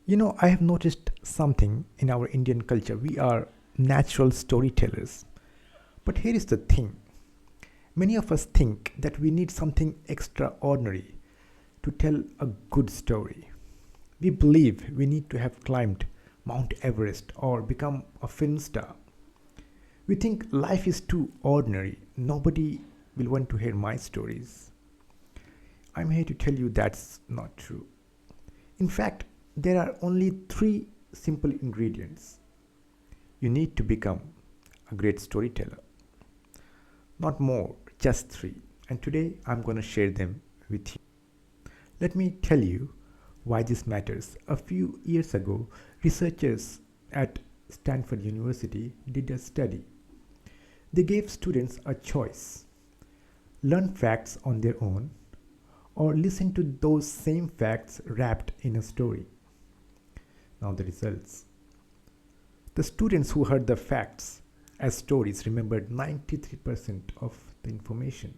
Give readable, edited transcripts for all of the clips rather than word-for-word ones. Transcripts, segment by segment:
I have noticed something in our Indian culture. We are natural storytellers. But here is the thing, many of us think that we need something extraordinary to tell a good story. We believe we need to have climbed Mount Everest or become a film star. We think life is too ordinary. Nobody will want to hear my stories. I'm here to tell you that's not true. In fact, there are only three simple ingredients you need to become a great storyteller. Not more, just three. And today I'm going to share them with you. Let me tell you why this matters. A few years ago, researchers at Stanford University did a study. They gave students a choice: learn facts on their own or listen to those same facts wrapped in a story. Now, the results. The students who heard the facts as stories remembered 93% of the information.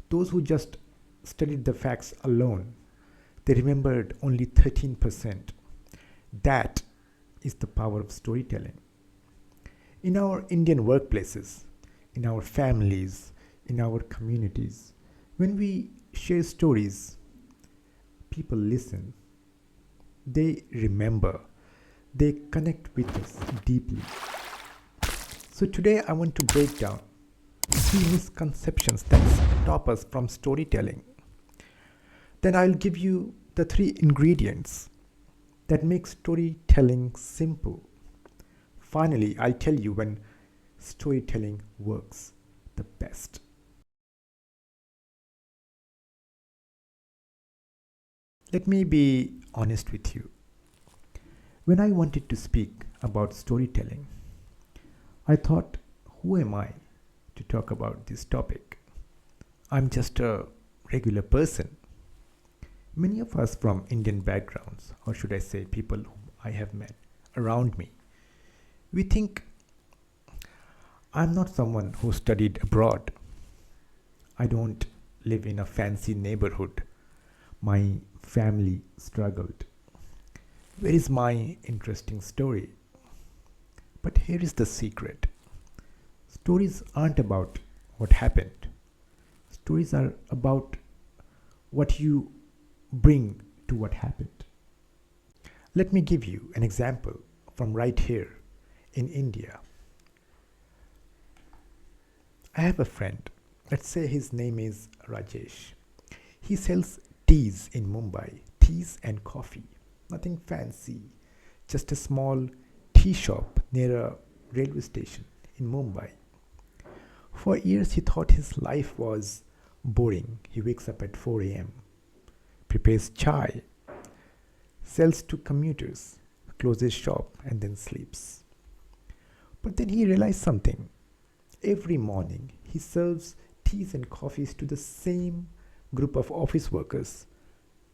Those who just studied the facts alone, they remembered only 13%. That is the power of storytelling. In our Indian workplaces, in our families, in our communities, when we share stories, people listen, they remember, they connect with us deeply. So today I want to break down three misconceptions that stop us from storytelling. Then I'll give you the three ingredients that make storytelling simple. Finally, I'll tell you when storytelling works the best. Let me be honest with you. When I wanted to speak about storytelling, I thought, who am I to talk about this topic? I'm just a regular person. Many of us from Indian backgrounds, or should I say, people whom I have met around me, we think I'm not someone who studied abroad. I don't live in a fancy neighborhood. My family struggled. Where is my interesting story? But here is the secret: stories aren't about what happened, stories are about what you bring to what happened. Let me give you an example from right here in India. I have a friend, let's say his name is Rajesh. He sells teas in Mumbai, teas and coffee. Nothing fancy, just a small tea shop near a railway station in Mumbai. For years, he thought his life was boring. He wakes up at 4 a.m., prepares chai, sells to commuters, closes shop, and then sleeps. But then he realized something. Every morning, he serves teas and coffees to the same group of office workers,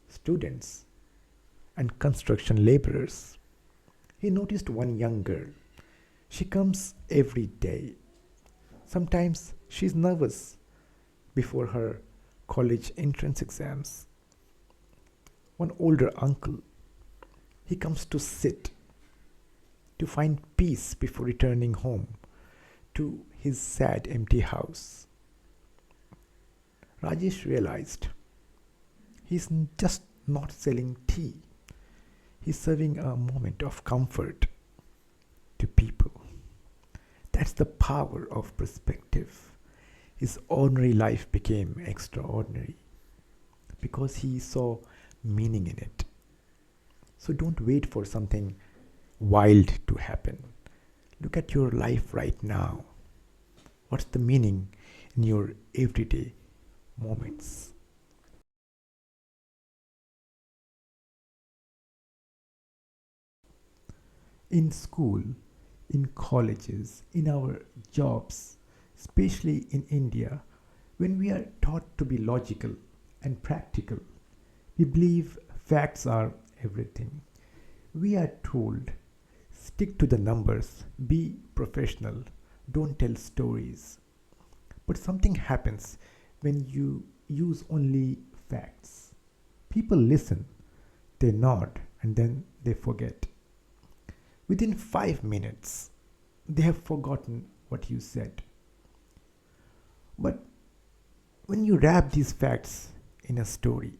students, and construction laborers. He noticed one young girl. She comes every day. Sometimes she's nervous before her college entrance exams. One older uncle. He comes to sit, to find peace before returning home to his sad, empty house. Rajesh realized he's just not selling tea. He's serving a moment of comfort to people. That's the power of perspective. His ordinary life became extraordinary because he saw meaning in it. So don't wait for something wild to happen. Look at your life right now. What's the meaning in your everyday moments? In school, in colleges, in our jobs, especially in India, when we are taught to be logical and practical, we believe facts are everything. We are told, stick to the numbers, be professional, don't tell stories. But something happens when you use only facts. People listen, they nod, and then they forget. Within 5 minutes, they have forgotten what you said. But when you wrap these facts in a story,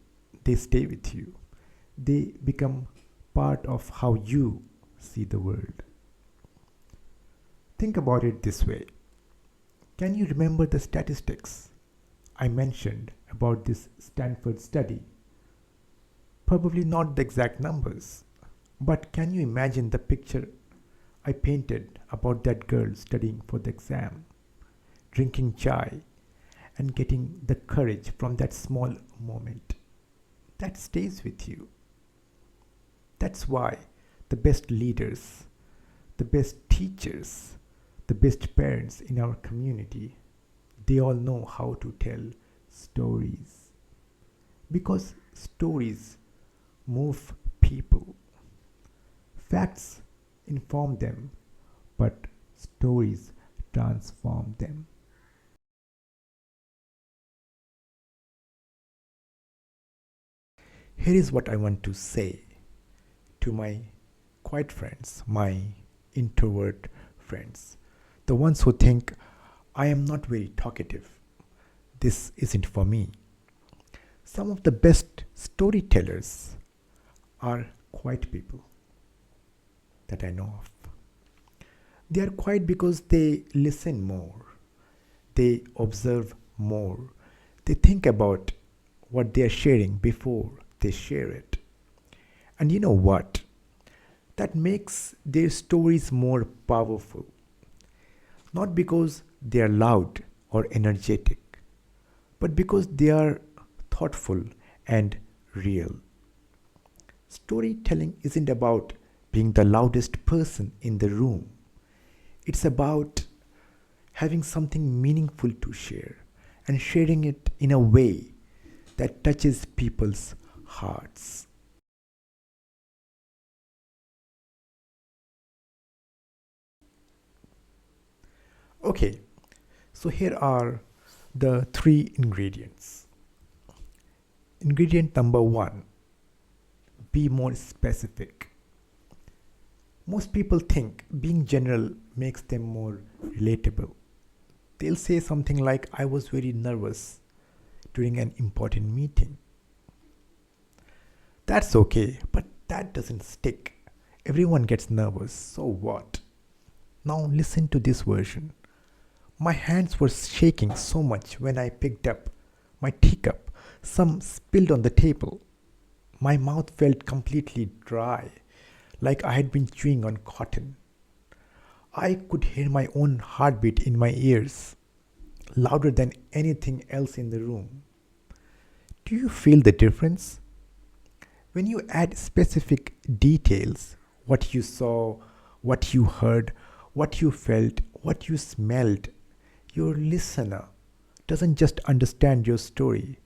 they stay with you. They become part of how you see the world. Think about it this way. Can you remember the statistics I mentioned about this Stanford study? Probably not the exact numbers, but can you imagine the picture I painted about that girl studying for the exam, drinking chai, and getting the courage from that small moment? That stays with you. That's why the best leaders, the best teachers, the best parents in our community, they all know how to tell stories. Because stories move people. Facts inform them, but stories transform them. Here is what I want to say to my quiet friends, my introvert friends, the ones who think I am not very talkative. This isn't for me. Some of the best storytellers are quiet people that I know of. They are quiet because they listen more, they observe more, they think about what they are sharing before they share it. And you know what? That makes their stories more powerful. Not because they are loud or energetic, but because they are thoughtful and real. Storytelling isn't about being the loudest person in the room, it's about having something meaningful to share and sharing it in a way that touches people's hearts. Okay, so here are the three ingredients. Ingredient number one, be more specific. Most people think being general makes them more relatable. They'll say something like, I was very nervous during an important meeting. That's okay, but that doesn't stick. Everyone gets nervous, so what? Now listen to this version. My hands were shaking so much when I picked up my teacup. Some spilled on the table. My mouth felt completely dry, like I had been chewing on cotton. I could hear my own heartbeat in my ears, louder than anything else in the room. Do you feel the difference? When you add specific details, what you saw, what you heard, what you felt, what you smelled, your listener doesn't just understand your story,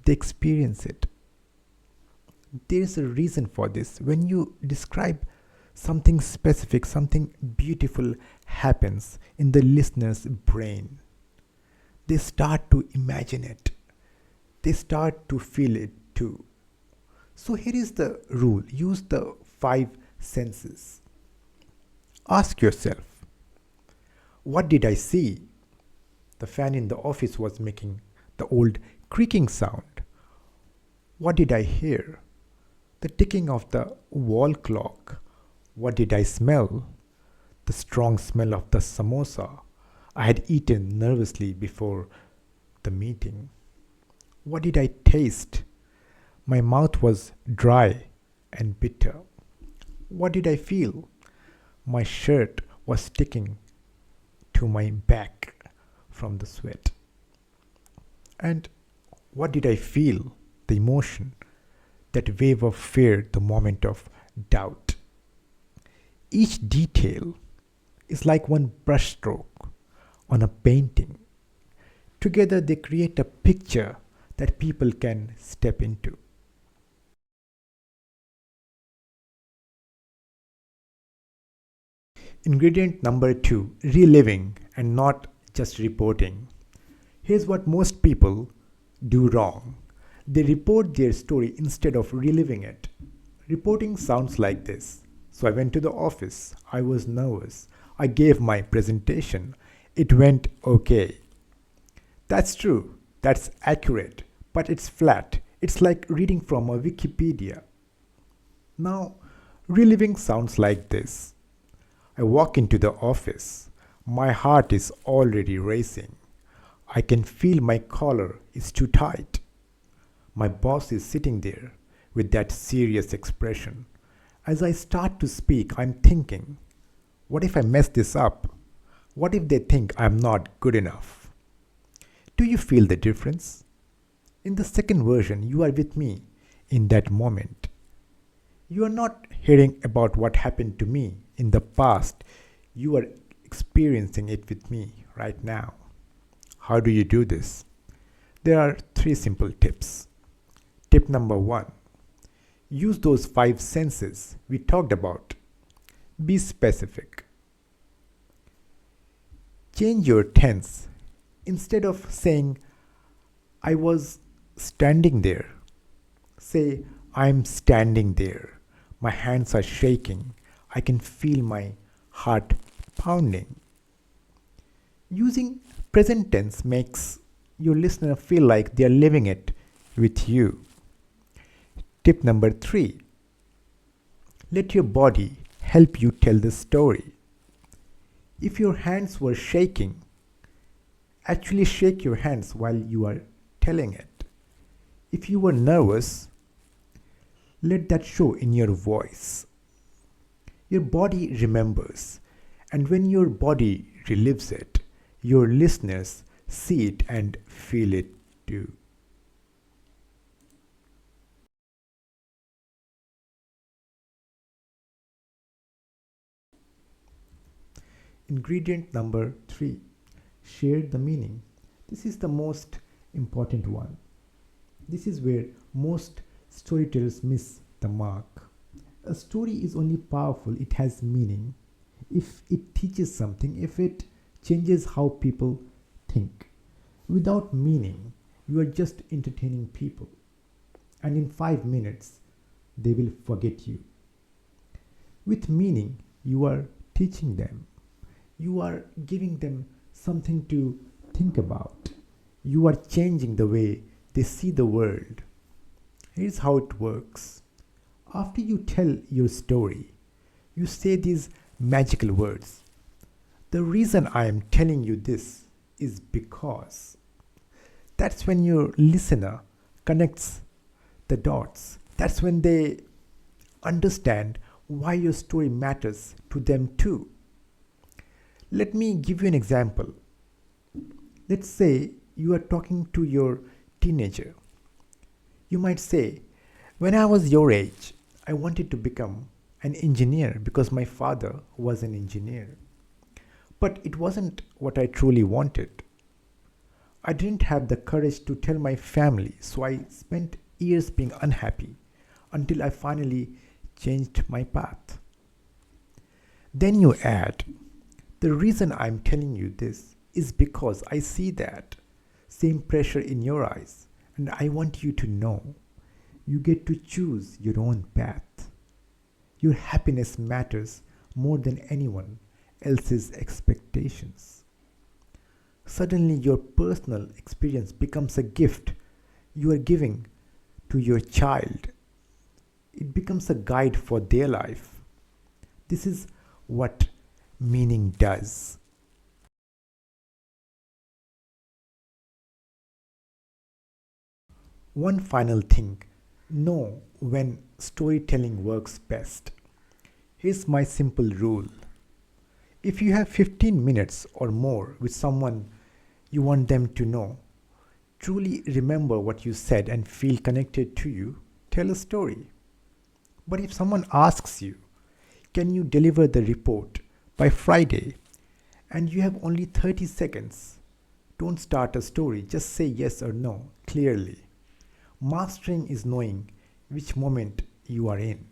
they experience it. There is a reason for this. When you describe something specific, something beautiful happens in the listener's brain. They start to imagine it, they start to feel it too. So here is the rule, use the five senses. Ask yourself, what did I see? The fan in the office was making the old creaking sound. What did I hear? The ticking of the wall clock. What did I smell? The strong smell of the samosa I had eaten nervously before the meeting. What did I taste? My mouth was dry and bitter. What did I feel? My shirt was sticking to my back from the sweat. And what did I feel? The emotion, that wave of fear, the moment of doubt. Each detail is like one brushstroke on a painting. Together they create a picture that people can step into. Ingredient number two, reliving and not just reporting. Here's what most people do wrong. They report their story instead of reliving it. Reporting sounds like this. So I went to the office. I was nervous. I gave my presentation. It went okay. That's true. That's accurate. But it's flat. It's like reading from a Wikipedia. Now, reliving sounds like this. I walk into the office. My heart is already racing. I can feel my collar is too tight. My boss is sitting there with that serious expression. As I start to speak, I'm thinking, what if I mess this up? What if they think I'm not good enough? Do you feel the difference? In the second version, you are with me in that moment. You are not hearing about what happened to me in the past. You are experiencing it with me right now. How do you do this? There are three simple tips. Tip number one, use those five senses we talked about. Be specific. Change your tense. Instead of saying, I was standing there, say, I'm standing there. My hands are shaking. I can feel my heart pounding. Using present tense makes your listener feel like they are living it with you. Tip number three, let your body help you tell the story. If your hands were shaking, actually shake your hands while you are telling it. If you were nervous, let that show in your voice. Your body remembers, and when your body relives it, your listeners see it and feel it too. Ingredient number three, share the meaning. This is the most important one. This is where most storytellers miss the mark. A story is only powerful, it has meaning, if it teaches something, if it changes how people think. Without meaning, you are just entertaining people. And in 5 minutes, they will forget you. With meaning, you are teaching them. You are giving them something to think about. You are changing the way they see the world. Here's how it works. After you tell your story, you say these magical words. The reason I am telling you this is because. That's when your listener connects the dots. That's when they understand why your story matters to them too. Let me give you an example. Let's say you are talking to your teenager. You might say, when I was your age, I wanted to become an engineer because my father was an engineer. But it wasn't what I truly wanted. I didn't have the courage to tell my family, so I spent years being unhappy until I finally changed my path. Then you add, the reason I'm telling you this is because I see that same pressure in your eyes, and I want you to know you get to choose your own path. Your happiness matters more than anyone else's expectations. Suddenly, your personal experience becomes a gift you are giving to your child. It becomes a guide for their life. This is what meaning does. One final thing, know when storytelling works best. Here's my simple rule. If you have 15 minutes or more with someone you want them to know, truly remember what you said and feel connected to you, tell a story. But if someone asks you, can you deliver the report by Friday, and you have only 30 seconds, don't start a story, just say yes or no clearly. Mastering is knowing which moment you are in.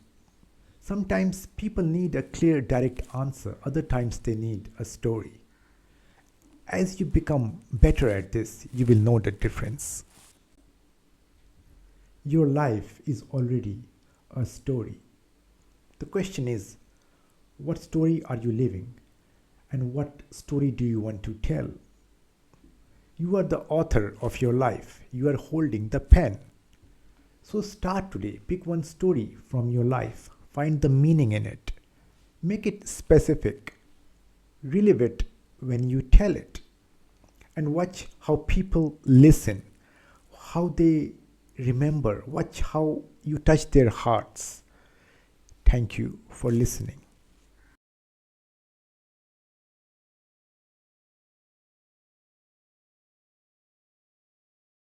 Sometimes people need a clear, direct answer, other times they need a story. As you become better at this, you will know the difference. Your life is already a story. The question is, what story are you living? And what story do you want to tell? You are the author of your life. You are holding the pen. So start today. Pick one story from your life. Find the meaning in it. Make it specific. Relive it when you tell it. And watch how people listen, how they remember. Watch how you touch their hearts. Thank you for listening.